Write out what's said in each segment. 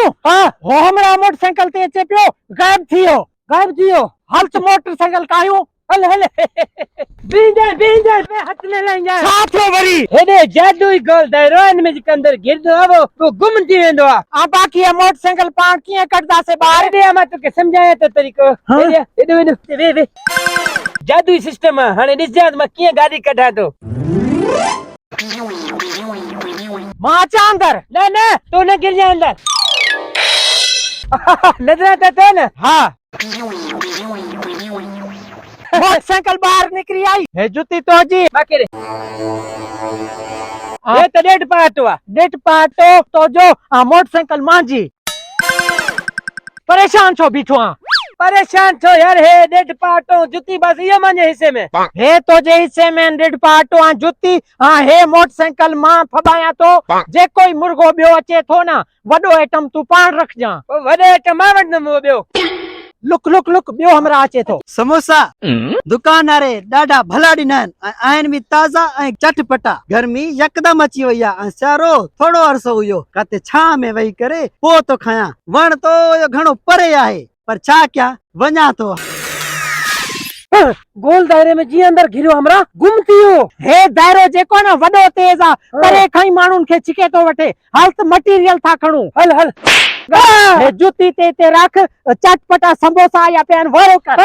ॿुधायूं? हाँ हो हमरा मोटरसाइकिल ते अचे पियो, गायब थी वियो। हल त मोटरसाइकिल कायूं, हल हल। बींजा पे हथ न लाइजा। छा थियो वरी? हेडे जादुई गोल दायरो इन में अंदर गिरदो आवो तो गुम थी वेंदो आ। आ बाकी है मोटरसाइकिल पाण कीअं कढदासे ॿाहिरि? हेडे मां तोखे सम्झाया तो तरीक़ो। हाँ? हेडे वे जादुई सिस्टम आ। हाणे ॾिसजां मां कीअं गाड़ी कढां तो। मां अचां अंदर? न तू न गिर जा अंदर। नजर तो न। हाँ मोटरसाइकिल बाहर निकली आई। हे जुती तो जी बाकी रे ये तो डेढ़ पाटो आ। डेट पाटो तो जो मोटरसाइकिल मांजी। परेशान छो बीठो आ? परेशान छो यार? हे डेढ़ पाटो जुती बस ये मांजे हिस्से में। हे तो जे हिस्से में डेट पाटो आ जुती। हाँ हे मोटरसाइकिल मां फबाया तो जे कोई मुर्गो बियो अचे थो ना वडो आइटम तू पाण रख जा। वडे टमा वडनो बियो। लुक लुक लुक बियो हमरा अचे थो। समोसा दुकान वारे ॾाढा भला ॾिना आहिनि, आहिनि बि ताज़ा ऐं चटपटा। गर्मी यकदम अची वई आहे। सियारो थोरो अरसो हुयो, काथे छांव में वेही करे पोइ तो खायां। वण तो घणो परे आहे पर छा कयां, वञा तो। गोल दायरे में जी अंदर घिरो हमरा गुम थियो। हे दायरो जेको ना वडो तेज आ, परे खाई माण्हुनि खे छिके तो वठे। हाल त मटीरियल था खणूं। हल हल हे जुती ते रख, चटपटा समोसा आया पिया वरो कर।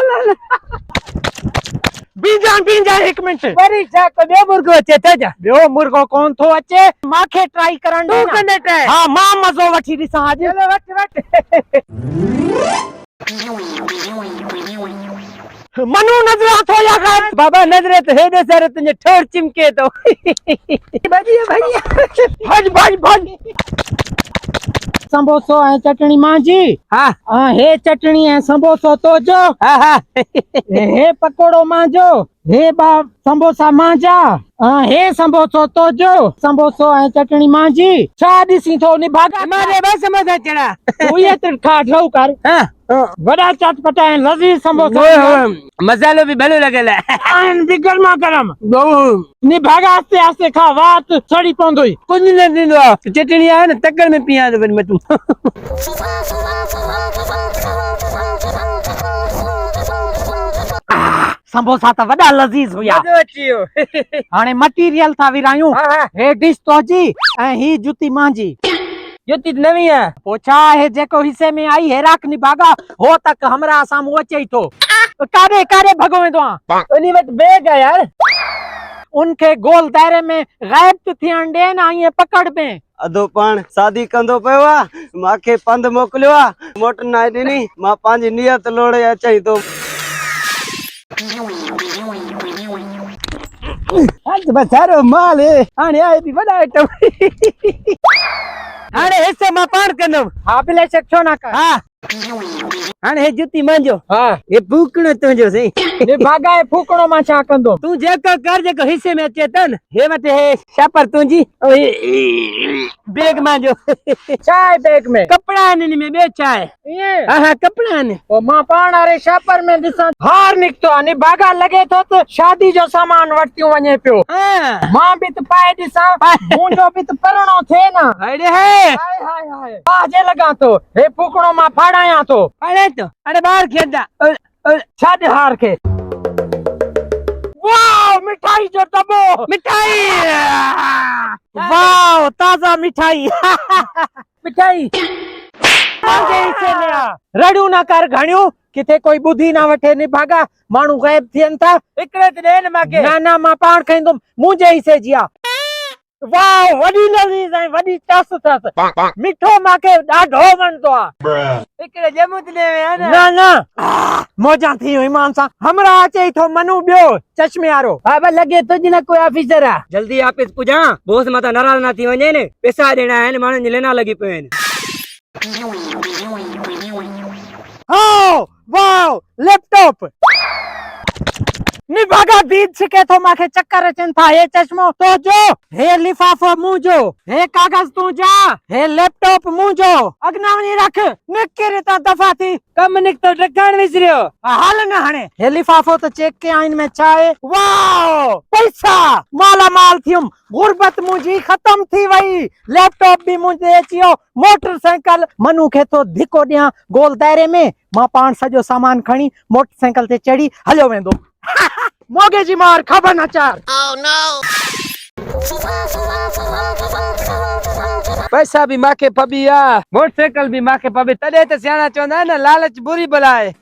बीजा एक मिनट। वरी छा को ॿियो मुर्गो अचे तो जा। ॿियो मुर्गो कोन थो अचे, मांखे ट्राई करण तू ॾे कने न। ट्राई? हाँ मां मज़ो वठी ॾिसां अॼु। चलो वट मनु नजरा थो या गायब? बाबा नजरे तो हेडे सारे तुझे ठोर चिमके तो। भजिया भज समोसो ऐं चटणी मांजी। हाँ हे चटणी ऐं समोसो तो जो। हाँ हे पकोड़ो मांजो। हे बा समोसा मांजा। हे समोसो तो जो। समोसो ऐं चटणी मांजी। छा ॾिसी थो निभागा? हमारे बस समझा चढ़ा। तू ये तो खा ढो कर। हाँ वड़ा चटपटा ऐं लज़ीज़ समोसा मसालो भी भलो लगल है। आहिनि बि गर्मा गरम। निभागा आस्ते आस्ते खा, वात सड़ी पवंदुई। कुछ न ॾींदो आहे। चटणी आहे न तकड़ में पियां थो वरी मां तूं। समोसा त वॾा लज़ीज़ हुया। मज़ो अची वियो। हाणे मटीरियल था विरायूं। हे डिश तो जी ऐं ही जुती मांजी। जुती नवी है। पोइ छा आहे जेको हिस्से में आई हे राख निभागा हो तक हमरा साम्हूं अचे ई थो। काॾे काॾे भॻो वेंदो आ? उनी वटि बैग है यार। उनखे गोल दायरे में गायब थी थियण ॾे न, ईअं पकड़ में। अधो पाण शादी कंदो पियो आहे, मांखे पंध मोकिलियो आहे, मोट न ॾिनी। मां पंहिंजी नियत लोड़े अचई तो। बसारो माल है। हाणे आहे थी वॾा आइटम। हाणे हिस्से मां पाण कंदुमि। हा बिले शक छो न कर। हाँ हाणे हे जुती मांजो। हाँ हे फूकणो तुंहिंजो सही। निभागा हे फूकणो मां छा कंदो? तू जेको कर जेको हिस्से में अचे तो न। हे वटि हे छापर तुंहिंजी बैग मांजो। छा आहे बैग में? कपड़ा आहिनि इन में, ॿियो छा आहे? ईअं? हाँ कपड़ा आहिनि। पोइ मां पाण वारे छापर में ॾिसां हार निकितो आहे। निभागा लॻे थो त शादी जो सामान वठियो वञे पियो। हाँ मां बि त पाए ॾिसां, मुंहिंजो बि त परणो थिए न। अरे है हाय हाय हाय बाजे लॻां थो। हे फूकणो मां फाड़ायां थो। अरे तो अरे बाहर खेदा। छॾ हार खे। वाह मिठाई जो दॿो। मिठाई वाह ताज़ा मिठाई। मिठाई मुंहिंजे हिस्से में आ। रड़ियूं न कर घणियूं, किथे कोई ॿुधी ना वठे। निभागा माण्हू गायब थियनि था। हिकिड़े ते ॾे न मूंखे। न मां पाण खाईंदुमि, मुंहिंजे हिस्से जी आ। वाह वॾी लज़ीज़ ऐं वॾी टस अथसि। मिठो मूंखे ॾाढो वणंदो आहे। हिकिड़े ॼमूं ते ॾे न न मौजां थी वियूं ईमान सां। हमरा अचे ई थो मनु ॿियो चश्मे वारो। बाबा लगे तुझ न कोई ऑफिसर आ। जल्दी ऑफिस पुजा, बॉस मता नाराज ना थी वञे न। पैसा ॾियणा आहिनि, माण्हुनि जी लेना लॻी पियूं आहिनि। वाह लैपटॉप। निभागा बीत छिके तो माखे चक्कर अचन था। हे चश्मो तो जो, हे लिफाफो मुंजो, हे कागज तू जा, हे लैपटॉप मुंजो अगना वनी रख। निकिर ता दफा थी कम निकतो ढकण विसरियो। हाल न हणे। हे लिफाफो तो चेक के आइन में चाहे। वाओ पैसा माला माल थियुम। गुर्बत मुंजी खत्म थी वई। लैपटॉप भी मुंजे अचियो। मोटरसाइकिल मनु खे तो धिको दियां गोल दायरे में। मां पाण सजो सामान खणी मोटरसाइकिल ते चढ़ी हलियो वेंदो। मोगे जी मार खबर न चार। पैसा भी माखे पबिया, मोटरसाइकिल भी माखे पबे, तॾहिं त सियाणा चवंदा आहिनि न लालच बुरी बला आहे।